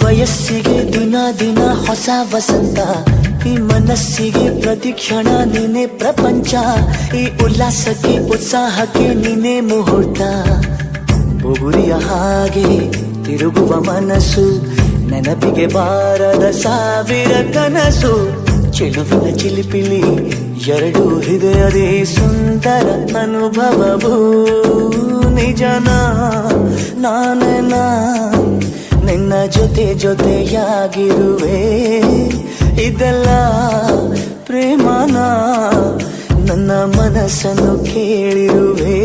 ವಯಸ್ಸಿಗೆ ದಿನ ದಿನ ಹೊಸ ವಸಂತ, ಈ ಮನಸ್ಸಿಗೆ ಪ್ರತಿಕ್ಷಣ ನೀನೆ ಪ್ರಪಂಚ, ಈ ಉಲ್ಲಾಸಕ್ಕೆ ಉತ್ಸಾಹಕ್ಕೆ ನೀನೆ ಮುಹೂರ್ತ. ಬುಗುರಿಯ ಹಾಗೆ ತಿರುಗುವ ಮನಸ್ಸು, ನೆನಪಿಗೆ ಬಾರದ ಸಾವಿರ ಕನಸು. ಚೆಲುವಿನ ಚಿಲಿಪಿಲಿ ಎರಡು ಹೃದಯದೇ ಸುಂದರ ಅನುಭವವು. ನಿಜನ ನಾನೇನ ನಿನ್ನ ಜೊತೆ ಜೊತೆಯಾಗಿರುವೆ, ಇದೆಲ್ಲ ಪ್ರೇಮನ ನನ್ನ ಮನಸ್ಸನ್ನು ಕೇಳಿರುವೆ.